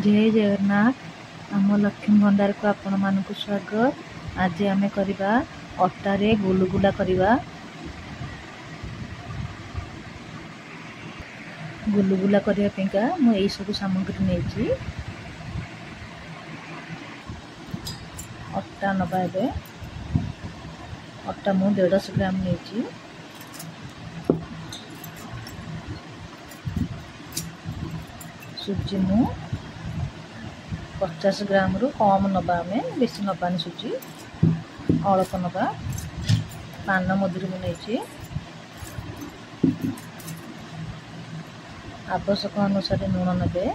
जय जगन्नाथ आम लक्ष्मी भंडार को आपण मानक स्वागत। आज आम करवा अटारे गुलुगुला करवा। गुलुगुला करने मुझे सब सामग्री नहीं अटा नवा ए अटा मु 150 ग्राम नहीं सुजी मु 50 ग्राम रु कम नवा आम बेसी नबानी सुजी अल्प नवा। पान मधुरी मुझे आवश्यक अनुसार लुण ने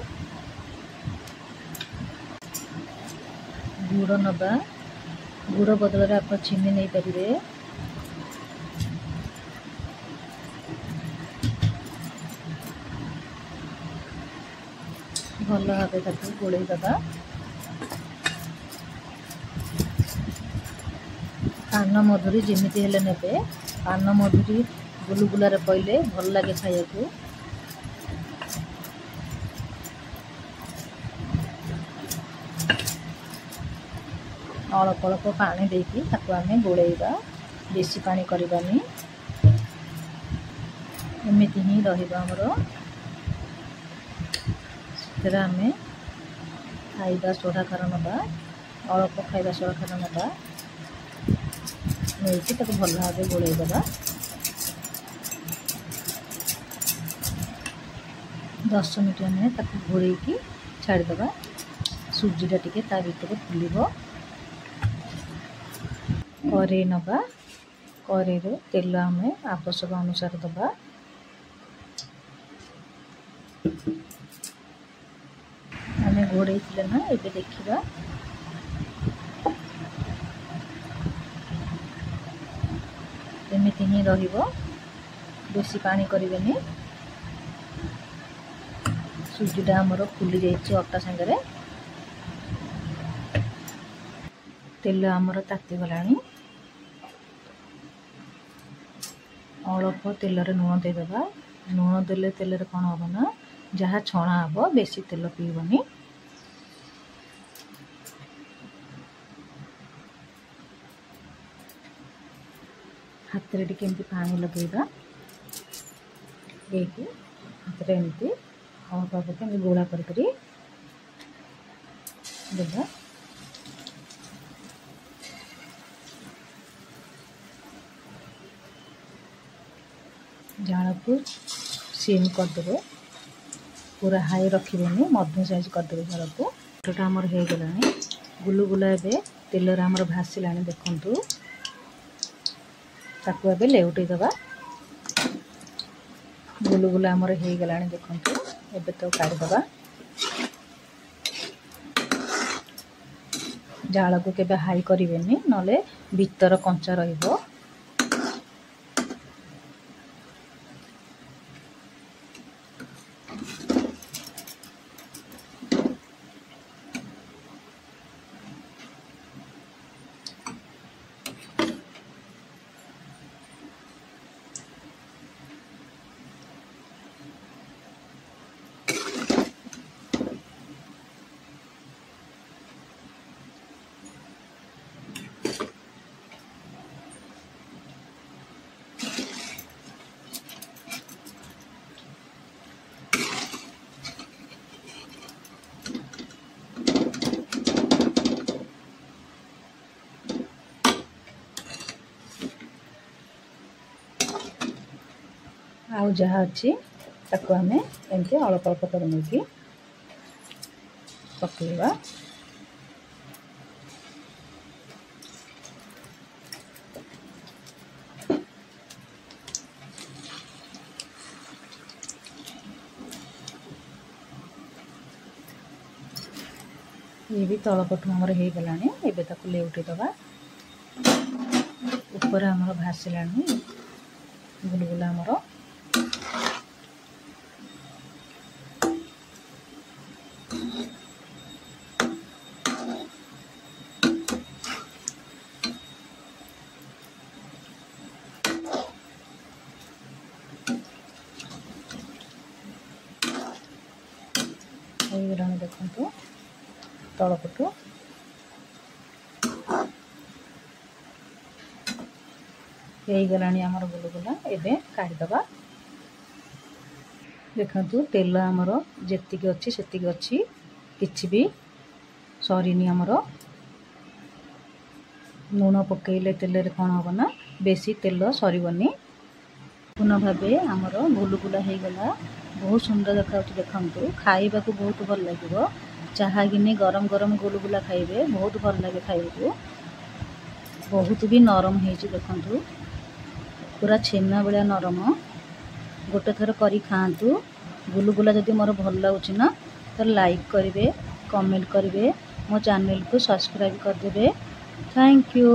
गुड़ नवा गुड़ बदल आप चीनी नहीं पारे। भल भाव गोल दबा। पान मधुरी जमीती हेले ने पान मधुरी गुलुगुलार पड़े भल लगे खाया। अल्प अल्प पानी देकी आम गोलेबा बेसी पानी करवानी एमती ही रमर आम खाइबा सोडा खार नवा अल्प खाइबा सोडा खार नवा नहीं भल भाव गोलेदबा। 10 मिनट आम घोड़े छाड़ीदबा सुजीटा टिके ता भीतर फुल। कड़े नवा कड़े तेल आम आवश्यक अनुसार दबा। आम घोड़े ना ये देखा एमती ही बेसी पानी करें। सुजीटा आमर फुली जाइए अटा सांगे तेल आमर ताती गलानी अल्प तेल लुण देदबा। लुण देले तेल कौन हम ना जहाँ छणा हम बेसी तेल पीबनी। हाथ में टी पानी लगेगा हाथ में एमती अल्प अल्प गोला कर जाल को सीम करदे पूरा हाई रखिबेनी मध्यम साइज करदे जाल को। छोटा आमर हो गला गुलुगुला ए तेल आमर भासीला देखु ताकू ए लेउटे दबा। गुलुगुला आमर हो गला देखु एबे तो काढ़ीदबा। जाल को केबे हाई करिवेनी नले भीतर कंचा रहिबो। आउ जहाँ अच्छी ताको आम एमती अल्प अल्प कर नहीं पकेवा। ये भी तल पटू आमर हो गला एबे ताको लेउटे दबा। ऊपर आमर भासीला गुलुगुला आमर देखो देखो तलपटू गला आमर गुलगुला एबे काढ़ीदबा। देखु तेल आमर जेतिक अच्छी सेतिक अच्छी किछि भी सरीनी आमर। लुण पकईले तेल रे कौन हम ना बेसी तेल सरीबनी। पूर्ण भाव आमर गुलगुला हो गला। बहुत सुंदर देखा देखु खाइबा को बहुत भल लगे। चाहा गिनी गरम गरम गुलगुला खाइबे बहुत भल लगे खाइबा। बहुत भी नरम होइछि देखु पूरा छेना बेला नरम। गोटे थर करी खातु। गुलगुला जदि मोर भल लगुच ना तो लाइक करेंगे कमेंट करेंगे मो चैनल को सब्सक्राइब करदे। Thank you.